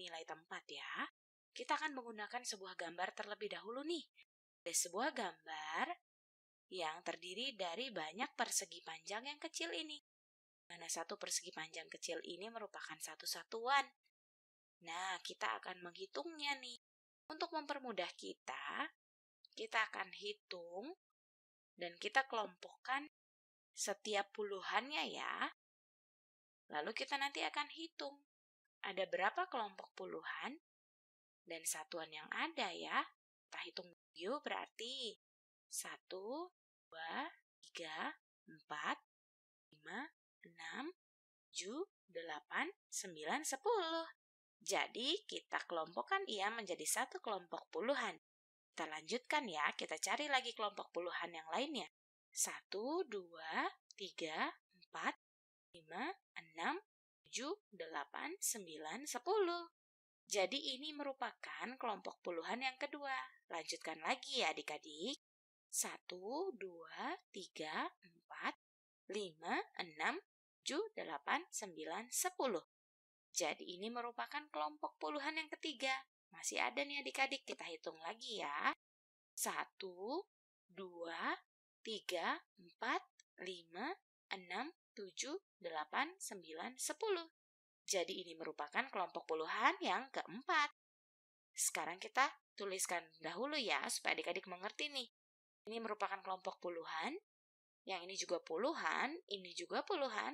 nilai tempat ya, kita akan menggunakan sebuah gambar terlebih dahulu nih. Ada sebuah gambar yang terdiri dari banyak persegi panjang yang kecil ini. Mana satu persegi panjang kecil ini merupakan satu satuan. Nah, kita akan menghitungnya nih. Untuk mempermudah kita akan hitung dan kita kelompokkan setiap puluhannya ya. Lalu kita nanti akan hitung ada berapa kelompok puluhan dan satuan yang ada ya. Kita hitung yuk, berarti 1, 2, 3, 4, 5, 6, 7, 8, 9, 10. Jadi kita kelompokkan ia menjadi satu kelompok puluhan. Kita lanjutkan ya, kita cari lagi kelompok puluhan yang lainnya. 1, 2, 3, 4, 5, 6, 7, 8, 9, 10. Jadi ini merupakan kelompok puluhan yang kedua. Lanjutkan lagi ya adik-adik. 1, 2, 3, 4, 5, 6, 7, 8, 9, 10. Jadi ini merupakan kelompok puluhan yang ketiga. Masih ada nih adik-adik, kita hitung lagi ya. 1, 2, 3, 4, 5, 6, 7, 8, 9, 10. Jadi ini merupakan kelompok puluhan yang keempat. Sekarang kita tuliskan dahulu ya, supaya adik-adik mengerti nih. Ini merupakan kelompok puluhan, yang ini juga puluhan, ini juga puluhan,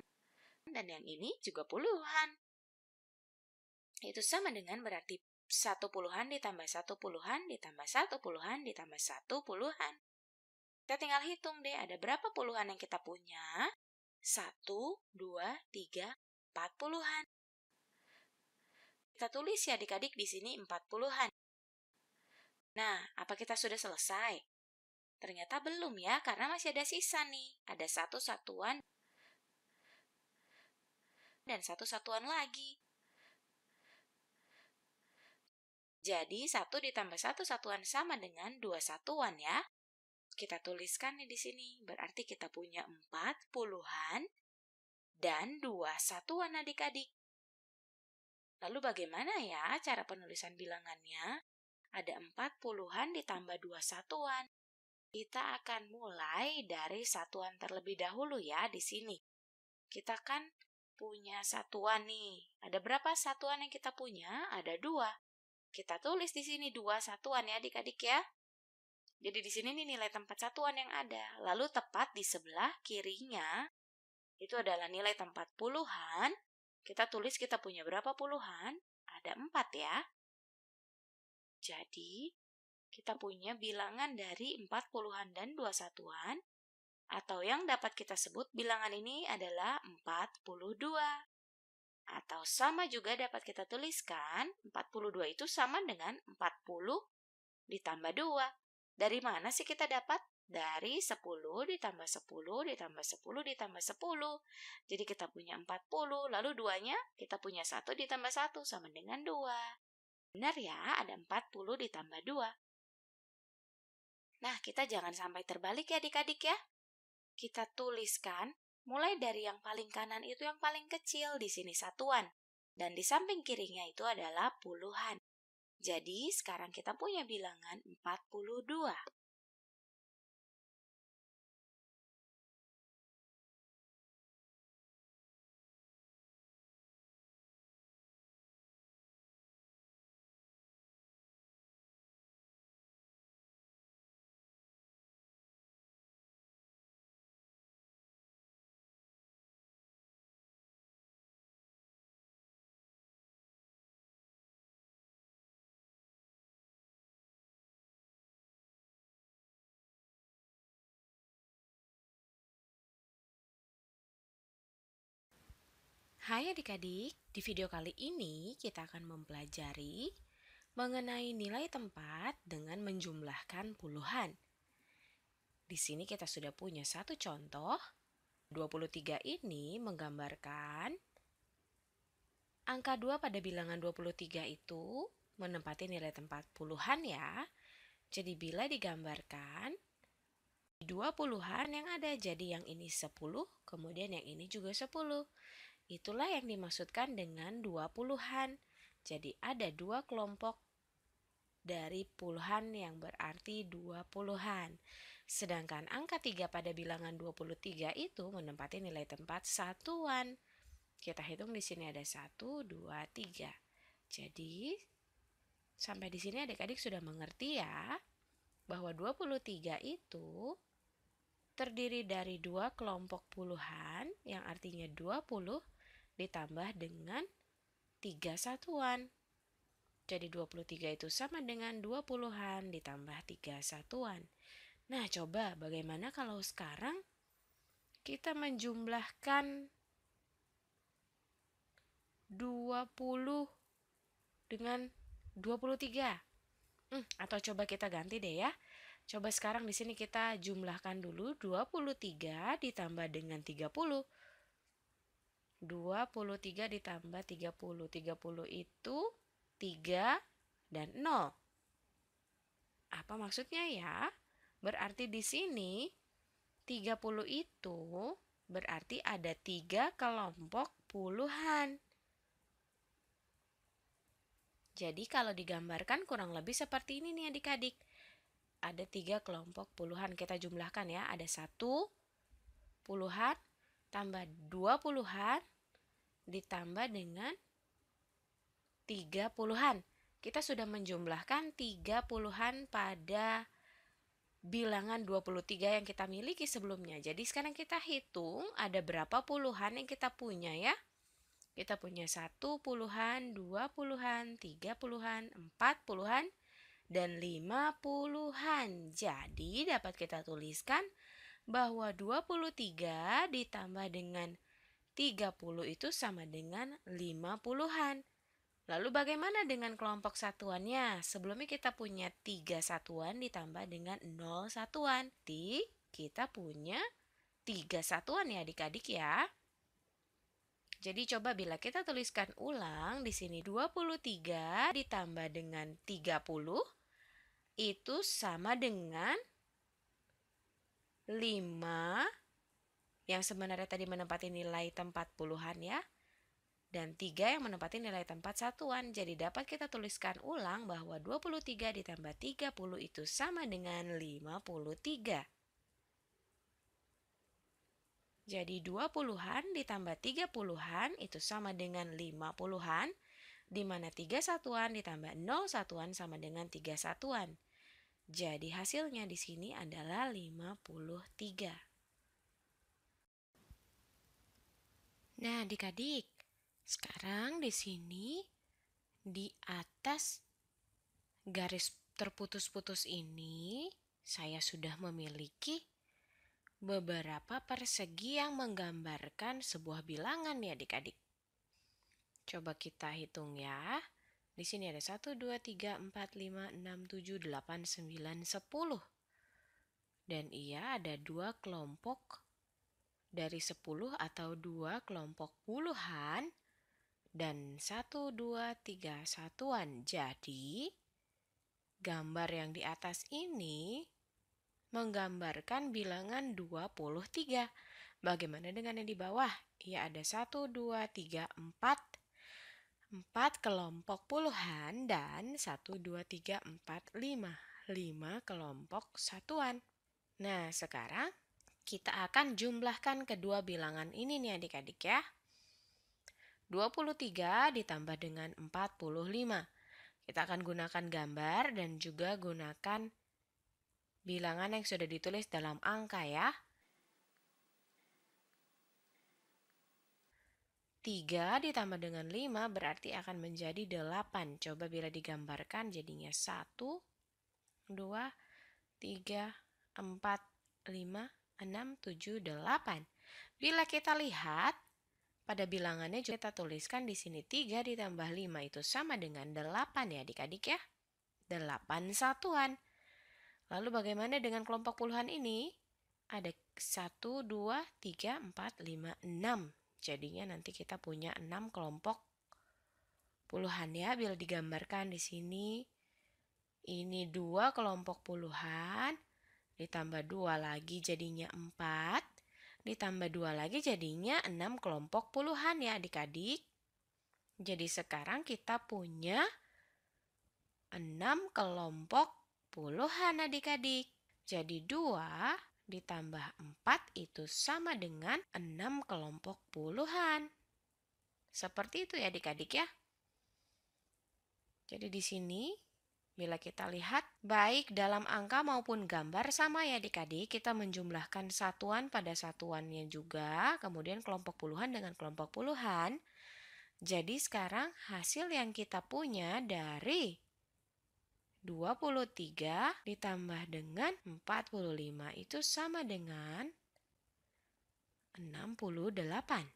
dan yang ini juga puluhan. Itu sama dengan berarti 1 puluhan ditambah 1 puluhan ditambah 1 puluhan ditambah 1 puluhan. Kita tinggal hitung deh, ada berapa puluhan yang kita punya? 1, 2, 3, 4 puluhan. Kita tulis ya adik-adik di sini 4 puluhan. Nah, apa kita sudah selesai? Ternyata belum ya, karena masih ada sisa nih. Ada satu satuan dan satu satuan lagi. Jadi 1 ditambah 1 satuan sama dengan 2 satuan ya. Kita tuliskan nih di sini. Berarti kita punya 4 puluhan dan 2 satuan adik-adik. Lalu bagaimana ya cara penulisan bilangannya? Ada 4 puluhan ditambah 2 satuan. Kita akan mulai dari satuan terlebih dahulu ya di sini. Kita kan punya satuan nih. Ada berapa satuan yang kita punya? Ada 2. Kita tulis di sini 2 satuan ya adik-adik ya. Jadi di sini nih nilai tempat satuan yang ada. Lalu tepat di sebelah kirinya itu adalah nilai tempat puluhan. Kita tulis kita punya berapa puluhan? Ada 4 ya. Jadi kita punya bilangan dari 4 puluhan dan 2 satuan. Atau yang dapat kita sebut bilangan ini adalah 42. Atau sama juga dapat kita tuliskan 42 itu sama dengan 40 ditambah 2. Dari mana sih kita dapat? Dari 10 ditambah 10 ditambah 10 ditambah 10. Jadi kita punya 40, lalu 2-nya kita punya 1 ditambah 1 sama dengan 2. Benar ya, ada 40 ditambah 2. Nah, kita jangan sampai terbalik ya adik-adik ya. Kita tuliskan mulai dari yang paling kanan itu yang paling kecil, di sini satuan. Dan di samping kirinya itu adalah puluhan. Jadi sekarang kita punya bilangan 42. Hai adik-adik, di video kali ini kita akan mempelajari mengenai nilai tempat dengan menjumlahkan puluhan. Di sini kita sudah punya satu contoh. 23 ini menggambarkan angka 2 pada bilangan 23 itu menempati nilai tempat puluhan ya. Jadi bila digambarkan, 2 puluhan yang ada, jadi yang ini 10, kemudian yang ini juga 10. Itulah yang dimaksudkan dengan 2 puluhan. Jadi ada 2 kelompok dari puluhan yang berarti 20-an. Sedangkan angka 3 pada bilangan 23 itu menempati nilai tempat satuan. Kita hitung di sini ada 1, 2, 3. Jadi sampai di sini adik-adik sudah mengerti ya bahwa 23 itu terdiri dari 2 kelompok puluhan yang artinya 20 ditambah dengan 3 satuan. Jadi 23 itu sama dengan 20-an ditambah 3 satuan. Nah, coba bagaimana kalau sekarang kita menjumlahkan 20 dengan 23. Atau coba kita ganti deh ya. Coba sekarang di sini kita jumlahkan dulu 23 ditambah dengan 30. 23 ditambah 30. 30 itu 3 dan 0. Apa maksudnya ya? Berarti di sini 30 itu berarti ada 3 kelompok puluhan. Jadi kalau digambarkan kurang lebih seperti ini nih adik-adik. Ada 3 kelompok puluhan, kita jumlahkan ya. Ada 1 puluhan tambah 2 puluhan ditambah dengan 3 puluhan. Kita sudah menjumlahkan 3 puluhan pada bilangan 23 yang kita miliki sebelumnya. Jadi sekarang kita hitung ada berapa puluhan yang kita punya ya. Kita punya 1 puluhan, 2 puluhan, 3 puluhan, 4 puluhan, dan 5 puluhan. Jadi dapat kita tuliskan bahwa 23 ditambah dengan 30 itu sama dengan 5 puluhan. Lalu bagaimana dengan kelompok satuannya? Sebelumnya kita punya 3 satuan ditambah dengan 0 satuan. Kita punya 3 satuan ya adik-adik ya. Jadi coba bila kita tuliskan ulang di sini 23 ditambah dengan 30 itu sama dengan 5 yang sebenarnya tadi menempati nilai tempat puluhan ya. Dan 3 yang menempati nilai tempat satuan. Jadi dapat kita tuliskan ulang bahwa 23 ditambah 30 itu sama dengan 53. Jadi 20-an ditambah 30-an itu sama dengan 50-an, di mana 3 satuan ditambah 0 satuan sama dengan 3 satuan. Jadi hasilnya di sini adalah 53. Nah, adik-adik, sekarang di sini di atas garis terputus-putus ini saya sudah memiliki beberapa persegi yang menggambarkan sebuah bilangan ya adik-adik. Coba kita hitung ya. Di sini ada 1, 2, 3, 4, 5, 6, 7, 8, 9, 10. Dan ia ada 2 kelompok dari 10 atau 2 kelompok puluhan dan 1, 2, 3 satuan. Jadi, gambar yang di atas ini menggambarkan bilangan 23. Bagaimana dengan yang di bawah? Ia ada 1, 2, 3, 4. 4 kelompok puluhan dan 1, 2, 3, 4, 5. 5 kelompok satuan. Nah, sekarang kita akan jumlahkan kedua bilangan ini nih adik-adik ya. 23 ditambah dengan 45. Kita akan gunakan gambar dan juga gunakan bilangan yang sudah ditulis dalam angka ya. 3 ditambah dengan 5 berarti akan menjadi 8. Coba bila digambarkan jadinya 1, 2, 3, 4, 5, 6, 7, 8. Bila kita lihat pada bilangannya juga kita tuliskan di sini 3 ditambah 5 itu sama dengan 8 ya adik-adik ya. 8 satuan. Lalu bagaimana dengan kelompok puluhan ini? Ada 1, 2, 3, 4, 5, 6. Jadinya nanti kita punya 6 kelompok puluhan ya. Bila digambarkan di sini ini 2 kelompok puluhan ditambah 2 lagi jadinya 4. Ditambah 2 lagi jadinya 6 kelompok puluhan ya adik-adik. Jadi sekarang kita punya 6 kelompok puluhan adik-adik. Jadi 2 ditambah 4 itu sama dengan 6 kelompok puluhan. Seperti itu ya adik-adik ya. Jadi di sini bila kita lihat baik dalam angka maupun gambar sama ya adik-adik, kita menjumlahkan satuan pada satuannya juga, kemudian kelompok puluhan dengan kelompok puluhan. Jadi sekarang hasil yang kita punya dari 23 ditambah dengan 45 itu sama dengan 68.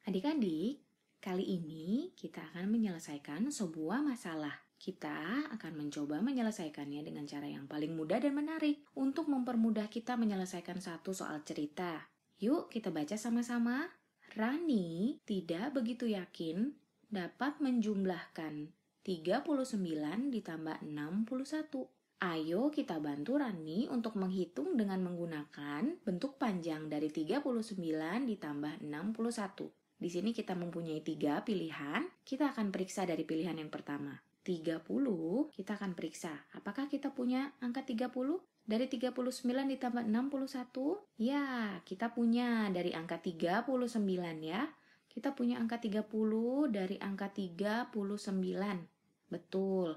Adik-adik, kali ini kita akan menyelesaikan sebuah masalah. Kita akan mencoba menyelesaikannya dengan cara yang paling mudah dan menarik untuk mempermudah kita menyelesaikan satu soal cerita. Yuk kita baca sama-sama. Rani tidak begitu yakin dapat menjumlahkan 39 ditambah 61. Ayo kita bantu Rani untuk menghitung dengan menggunakan bentuk panjang dari 39 ditambah 61. Di sini kita mempunyai 3 pilihan. Kita akan periksa dari pilihan yang pertama. 30, kita akan periksa. Apakah kita punya angka 30? Dari 39 ditambah 61? Ya, kita punya dari angka 39 ya. Kita punya angka 30 dari angka 39. Betul.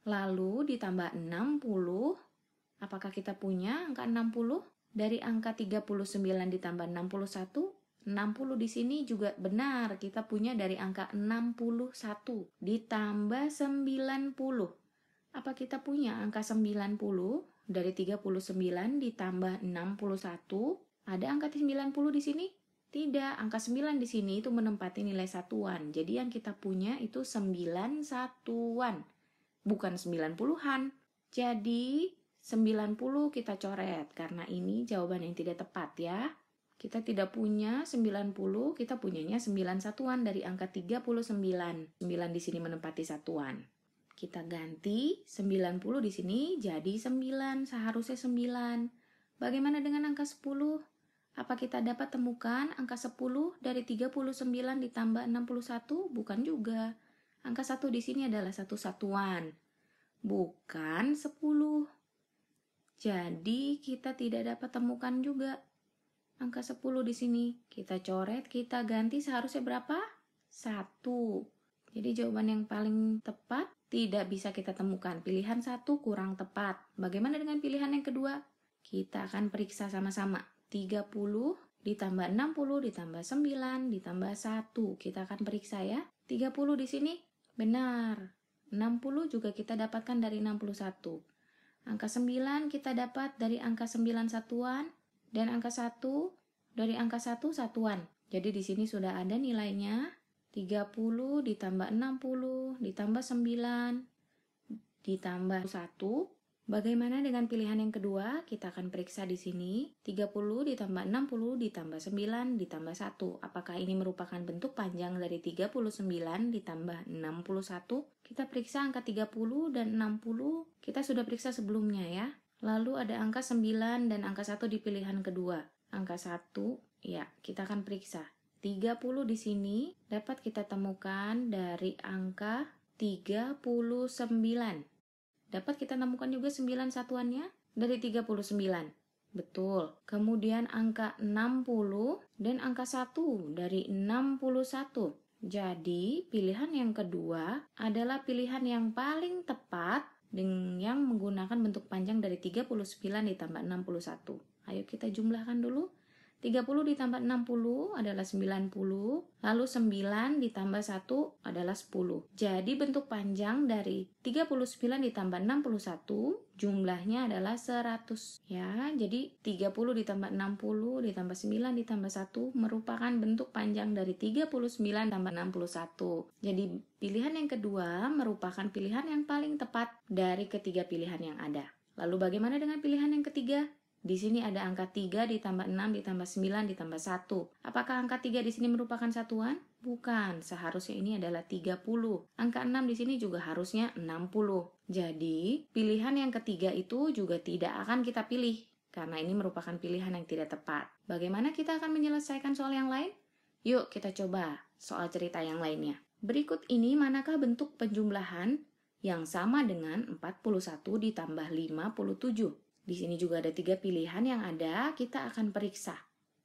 Lalu ditambah 60. Apakah kita punya angka 60? Dari angka 39 ditambah 61? 60 di sini juga benar, kita punya dari angka 61 ditambah 90. Apa kita punya angka 90? Dari 39 ditambah 61, ada angka 90 di sini? Tidak, angka 9 di sini itu menempati nilai satuan. Jadi yang kita punya itu 9 satuan, bukan 90-an. Jadi 90 kita coret karena ini jawaban yang tidak tepat ya. Kita tidak punya 90, kita punyanya 9 satuan dari angka 39. 9 di sini menempati satuan. Kita ganti 90 di sini jadi 9, seharusnya 9. Bagaimana dengan angka 10? Apa kita dapat temukan angka 10 dari 39 ditambah 61? Bukan juga. Angka 1 di sini adalah satu satuan, bukan 10. Jadi kita tidak dapat temukan juga angka 10 di sini. Kita coret, kita ganti seharusnya berapa? 1. Jadi jawaban yang paling tepat tidak bisa kita temukan. Pilihan 1 kurang tepat. Bagaimana dengan pilihan yang kedua? Kita akan periksa sama-sama. 30 ditambah 60 ditambah 9 ditambah 1. Kita akan periksa ya. 30 di sini benar. 60 juga kita dapatkan dari 61. Angka 9 kita dapat dari angka 9 satuan. Dan angka 1 dari angka 1 satuan. Jadi di sini sudah ada nilainya. 30 ditambah 60 ditambah 9 ditambah 1. Bagaimana dengan pilihan yang kedua? Kita akan periksa di sini. 30 ditambah 60 ditambah 9 ditambah 1. Apakah ini merupakan bentuk panjang dari 39 ditambah 61? Kita periksa angka 30 dan 60. Kita sudah periksa sebelumnya ya. Lalu ada angka 9 dan angka 1 di pilihan kedua. Angka 1, ya, kita akan periksa. 30 di sini dapat kita temukan dari angka 39. Dapat kita temukan juga 9 satuannya dari 39. Betul. Kemudian angka 60 dan angka 1 dari 61. Jadi, pilihan yang kedua adalah pilihan yang paling tepat yang menggunakan bentuk panjang dari 39 ditambah 61. Ayo kita jumlahkan dulu. 30 ditambah 60 adalah 90, lalu 9 ditambah 1 adalah 10. Jadi bentuk panjang dari 39 ditambah 61 jumlahnya adalah 100. Ya, jadi 30 ditambah 60 ditambah 9 ditambah 1 merupakan bentuk panjang dari 39 tambah 61. Jadi pilihan yang kedua merupakan pilihan yang paling tepat dari ketiga pilihan yang ada. Lalu bagaimana dengan pilihan yang ketiga? Di sini ada angka 3 ditambah 6 ditambah 9 ditambah 1. Apakah angka 3 di sini merupakan satuan? Bukan, seharusnya ini adalah 30. Angka 6 di sini juga harusnya 60. Jadi, pilihan yang ketiga itu juga tidak akan kita pilih, karena ini merupakan pilihan yang tidak tepat. Bagaimana kita akan menyelesaikan soal yang lain? Yuk kita coba soal cerita yang lainnya. Berikut ini manakah bentuk penjumlahan yang sama dengan 41 ditambah 57? Di sini juga ada 3 pilihan yang ada, kita akan periksa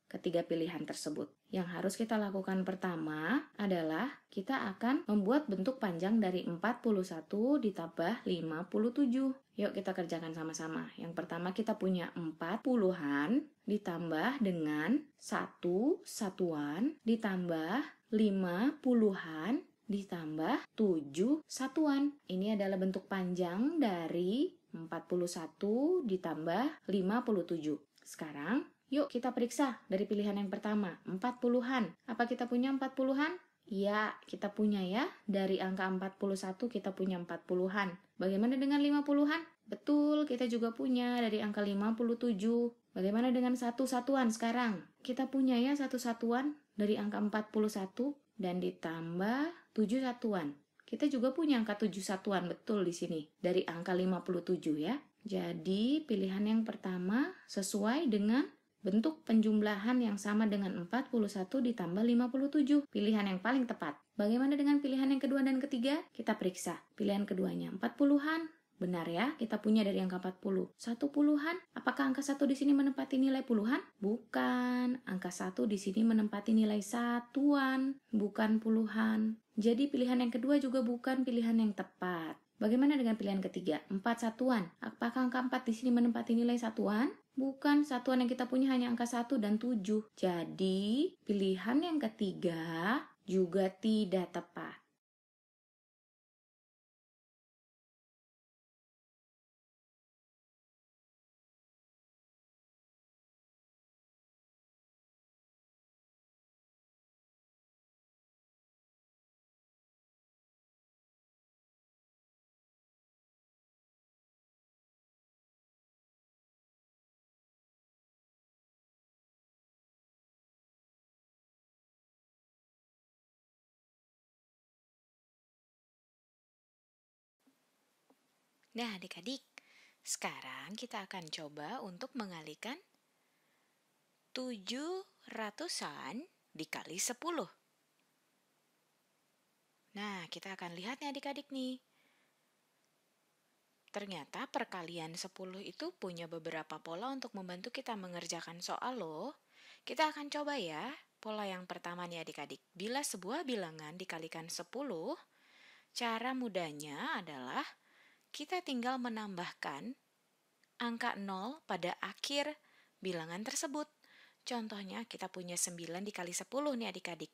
ketiga pilihan tersebut. Yang harus kita lakukan pertama adalah kita akan membuat bentuk panjang dari 41 ditambah 57. Yuk kita kerjakan sama-sama. Yang pertama kita punya 4 puluhan ditambah dengan 1 satuan ditambah 5 puluhan ditambah 7 satuan. Ini adalah bentuk panjang dari 41 ditambah 57. Sekarang, yuk kita periksa dari pilihan yang pertama, 4 puluhan. Apa kita punya 4 puluhan? Iya, kita punya ya. Dari angka 41 kita punya 4 puluhan. Bagaimana dengan 5 puluhan? Betul, kita juga punya dari angka 57. Bagaimana dengan 1 satuan sekarang? Kita punya ya 1 satuan dari angka 41 dan ditambah 7 satuan. Kita juga punya angka 7 satuan, betul di sini, dari angka 57 ya. Jadi, pilihan yang pertama sesuai dengan bentuk penjumlahan yang sama dengan 41 ditambah 57. Pilihan yang paling tepat. Bagaimana dengan pilihan yang kedua dan ketiga? Kita periksa. Pilihan keduanya 4 puluhan. Benar ya, kita punya dari angka 40. 1 puluhan, apakah angka 1 di sini menempati nilai puluhan? Bukan, angka 1 di sini menempati nilai satuan, bukan puluhan. Jadi pilihan yang kedua juga bukan pilihan yang tepat. Bagaimana dengan pilihan ketiga? 4 satuan, apakah angka 4 di sini menempati nilai satuan? Bukan, satuan yang kita punya hanya angka 1 dan 7. Jadi pilihan yang ketiga juga tidak tepat. Nah, adik-adik, sekarang kita akan coba untuk mengalihkan 700-an dikali 10. Nah, kita akan lihat nih adik-adik nih. Ternyata perkalian 10 itu punya beberapa pola untuk membantu kita mengerjakan soal loh. Kita akan coba ya. Pola yang pertama nih adik-adik. Bila sebuah bilangan dikalikan 10, cara mudahnya adalah kita tinggal menambahkan angka 0 pada akhir bilangan tersebut. Contohnya kita punya 9 dikali 10 nih adik-adik.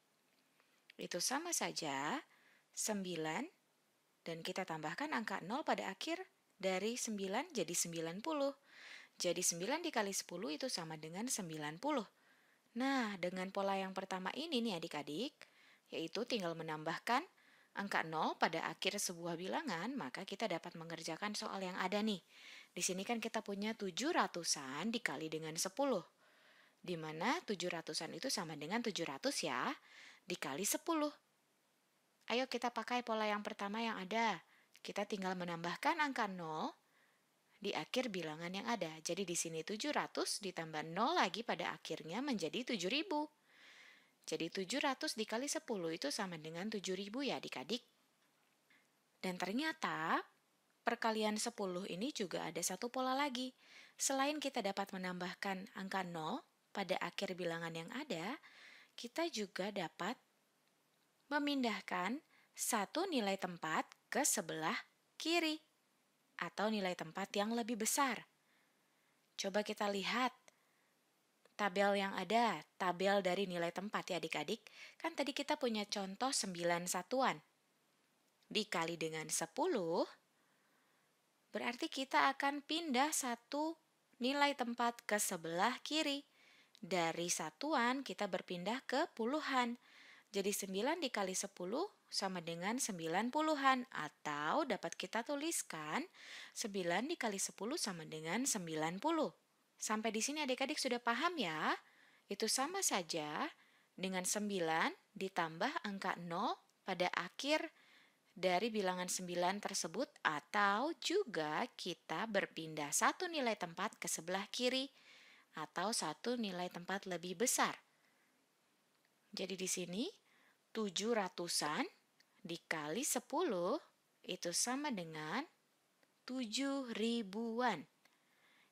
Itu sama saja 9 dan kita tambahkan angka 0 pada akhir dari 9 jadi 90. Jadi 9 dikali 10 itu sama dengan 90. Nah, dengan pola yang pertama ini nih adik-adik, yaitu tinggal menambahkan angka 0 pada akhir sebuah bilangan, maka kita dapat mengerjakan soal yang ada nih. Di sini kan kita punya 700-an dikali dengan 10. Di mana 700-an itu sama dengan 700 ya, dikali 10. Ayo kita pakai pola yang pertama yang ada. Kita tinggal menambahkan angka 0 di akhir bilangan yang ada. Jadi di sini 700 ditambah 0 lagi pada akhirnya menjadi 7000. Jadi 700 dikali 10 itu sama dengan 7000 ya adik-adik. Dan ternyata perkalian 10 ini juga ada satu pola lagi. Selain kita dapat menambahkan angka 0 pada akhir bilangan yang ada, kita juga dapat memindahkan satu nilai tempat ke sebelah kiri atau nilai tempat yang lebih besar. Coba kita lihat. tabel yang ada, tabel dari nilai tempat ya adik-adik. Kan tadi kita punya contoh 9 satuan. Dikali dengan 10, berarti kita akan pindah satu nilai tempat ke sebelah kiri. Dari satuan kita berpindah ke puluhan. Jadi 9 dikali 10 sama dengan 9 puluhan. Atau dapat kita tuliskan 9 dikali 10 sama dengan 90. Sampai di sini adik-adik sudah paham ya? Itu sama saja dengan 9 ditambah angka 0 pada akhir dari bilangan 9 tersebut, atau juga kita berpindah satu nilai tempat ke sebelah kiri atau satu nilai tempat lebih besar. Jadi di sini 700-an dikali 10 itu sama dengan 7.000-an.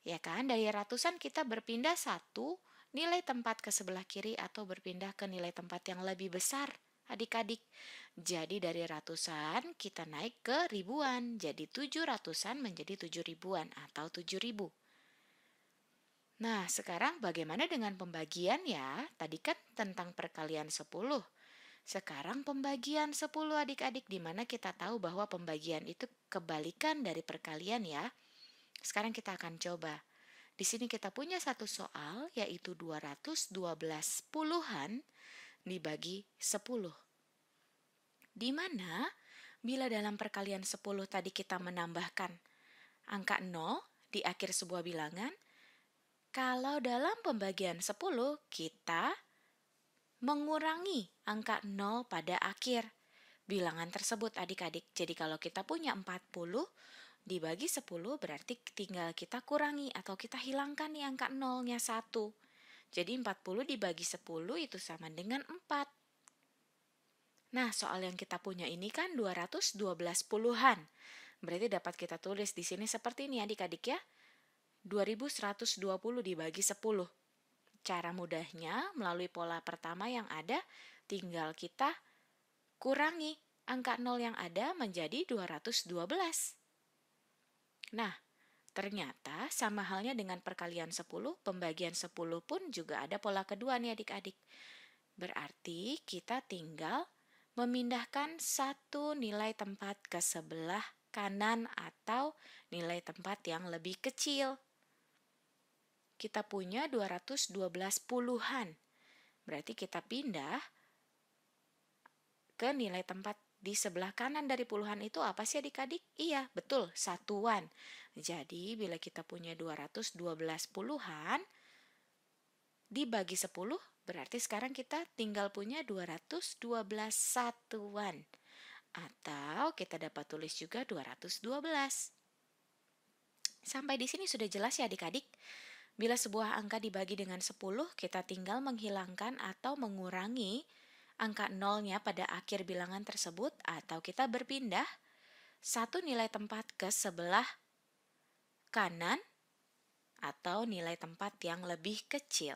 Ya kan, dari ratusan kita berpindah satu nilai tempat ke sebelah kiri atau berpindah ke nilai tempat yang lebih besar, adik-adik. Jadi dari ratusan kita naik ke ribuan, jadi 700-an menjadi 7.000-an atau 7.000. Nah, sekarang bagaimana dengan pembagian ya? Tadi kan tentang perkalian 10. Sekarang pembagian 10 adik-adik, di mana kita tahu bahwa pembagian itu kebalikan dari perkalian ya. Sekarang kita akan coba. Di sini kita punya satu soal, yaitu 212 puluhan dibagi 10. Di mana bila dalam perkalian 10 tadi kita menambahkan angka 0 di akhir sebuah bilangan, kalau dalam pembagian 10 kita mengurangi angka 0 pada akhir bilangan tersebut adik-adik. Jadi kalau kita punya 40 dibagi 10 berarti tinggal kita kurangi atau kita hilangkan nih angka 0-nya 1. Jadi 40 dibagi 10 itu sama dengan 4. Nah, soal yang kita punya ini kan 212 puluhan. Berarti dapat kita tulis di sini seperti ini adik-adik ya. 2120 dibagi 10. Cara mudahnya melalui pola pertama yang ada, tinggal kita kurangi angka 0 yang ada menjadi 212. Nah, ternyata sama halnya dengan perkalian 10, pembagian 10 pun juga ada pola kedua nih adik-adik. Berarti kita tinggal memindahkan satu nilai tempat ke sebelah kanan atau nilai tempat yang lebih kecil. Kita punya 212 puluhan. Berarti kita pindah ke nilai tempat di sebelah kanan dari puluhan itu apa sih adik-adik? Iya, betul, satuan. Jadi bila kita punya 212 puluhan dibagi 10, berarti sekarang kita tinggal punya 212 satuan. Atau kita dapat tulis juga 212. Sampai di sini sudah jelas ya adik-adik? Bila sebuah angka dibagi dengan 10, kita tinggal menghilangkan atau mengurangi angka 0-nya pada akhir bilangan tersebut, atau kita berpindah satu nilai tempat ke sebelah kanan atau nilai tempat yang lebih kecil.